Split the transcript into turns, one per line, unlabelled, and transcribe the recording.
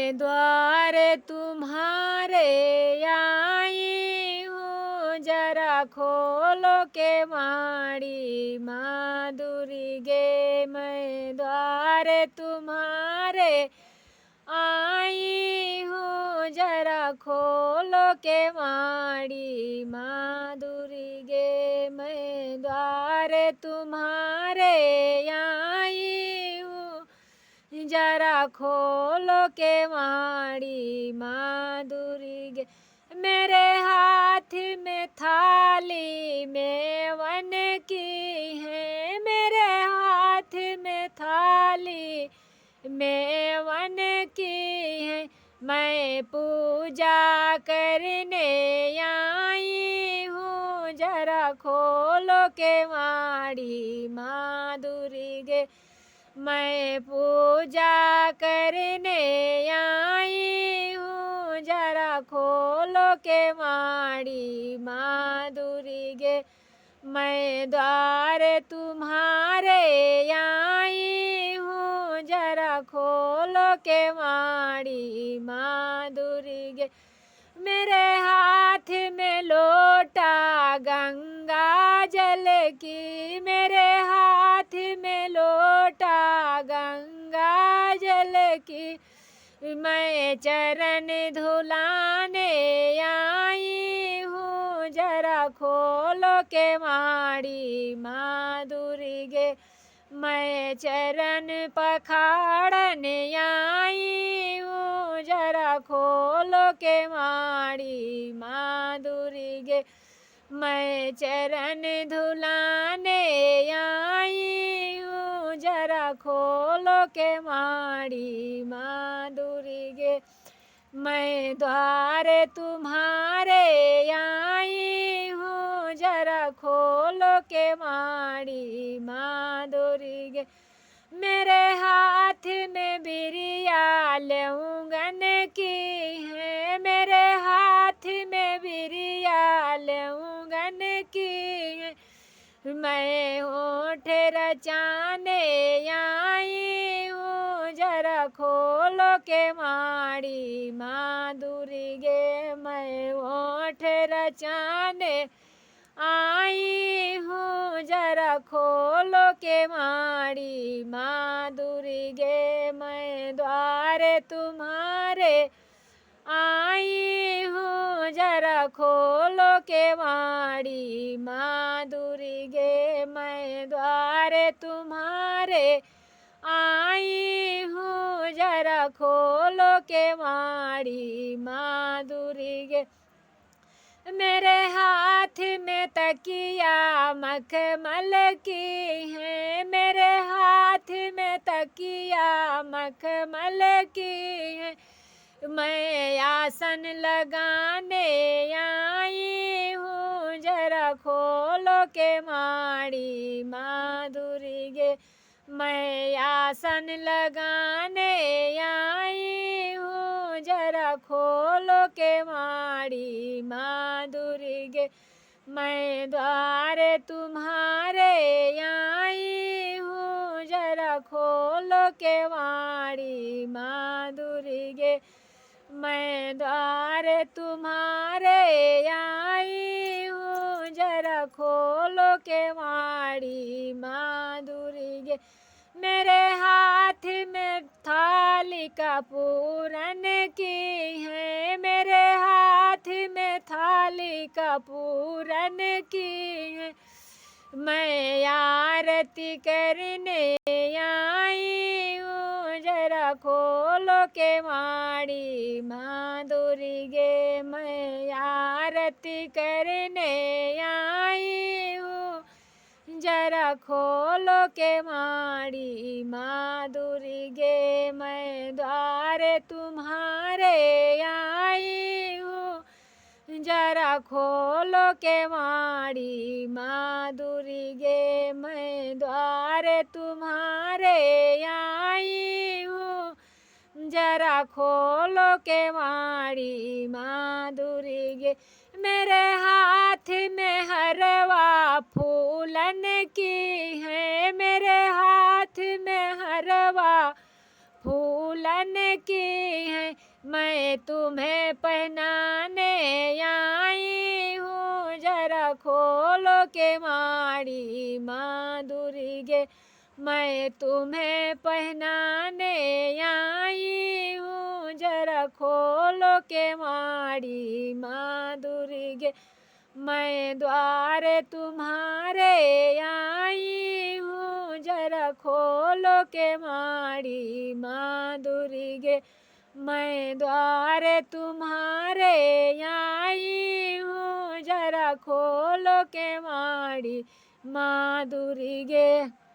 मैं द्वारे तुम्हारे आई हूँ, जरा खोलो के वाणी माधुरी गे। मैं द्वारे तुम्हारे आई हूँ, जरा खोलो के वाणी माधुरी गे। मैं द्वारे तुम्हारे आई हूँ, जरा खोलो के वाणी माधुरी गे। मेरे हाथ में थाली मेवन की है, मेरे हाथ में थाली मेवन की है। मैं पूजा करने आई हूँ, जरा खोलो के वाणी माधुरी गे। मैं पूजा करने आई हूँ, जरा खोलो के वाणी माधुरी गे। मैं द्वारे तुम्हारे आई हूँ, जरा खोलो के वाणी माधुरी गे। मेरे हाथ में लोटा गंगा जल की, मेरे हाथ में लोटा गंगा जल की। मैं चरण धुलाने आई हूँ, जरा खोलो के वाणी माधुरी गे। मैं चरण पखाड़ने आई हूँ, जरा खोलो के वाणी माधुरी गे। मैं चरण धुलाने आई हूँ, जरा खोलो के वाणी माधुरी गे। मैं द्वारे तुम्हारे आई हूँ, जरा खोलो के वाणी माधुरी गे। मेरे हाथ में बिरिया लौंगन की है, मेरे हाथ में बिरिया लौंगन की है। मैं होठ रचाने आई हूँ, जरा खोलो के वाणी माधुरी गे। मैं होठ रचाने आई हूँ, जरा खोलो के वाणी माधुरी गे। मैं द्वारे तुम्हारे आई हूँ, जरा खोलो के वाणी माधुरी गे। मैं द्वारे तुम्हारे आई हूँ, जरा खोलो के वाणी माधुरी गे। मेरे हाथ में तकिया मखमल की है, मेरे हाथ में तकिया मखमल की है। मैं आसन लगाने आई हूँ, जरा खोलो के वाणी माधुरी गे। मैं आसन लगाने आई हूँ, जरा खोलो के वाणी माधुरी गे। मैं द्वारे तुम्हारे आई हूँ, जरा खोलो के वाणी माधुरी गे। मैं द्वारे तुम्हारे आई हूँ, जरा खोलो के वाणी माधुरी गे। मेरे हाथ में थाली का पूरन की है, मेरे हाथ में थाली का पूरन की है। मैं आरती करने आई हूँ, जरा खोलो के वाणी माधुरी गे। मैं आरती करने आई हूँ, जरा खोलो के वाणी माधुरी गे। मैं द्वारे तुम्हारे आई हूँ, जरा खोलो के वाणी माधुरी गे। मैं द्वारे तुम्हारे आई हूँ, जरा खोलो के वाणी माधुरी गे। मेरे हाथ में हरवा फूलन की है, मेरे हाथ में हरवा फूलन दुल्हन की है, मैं तुम्हें पहनाने आई हूँ। जरा खोलो के माड़ी माँ दुर्गे, मैं तुम्हें पहनाने आई हूँ। जरा खोलो के माड़ी माँ दुर्गे, मैं द्वारे तुम्हारे आई हूँ। जरा खोलो के माड़ी माँ दुर्गे, मैं द्वारे तुम्हारे आई हूँ। जरा खोलो के माड़ी माँ दुर्गे।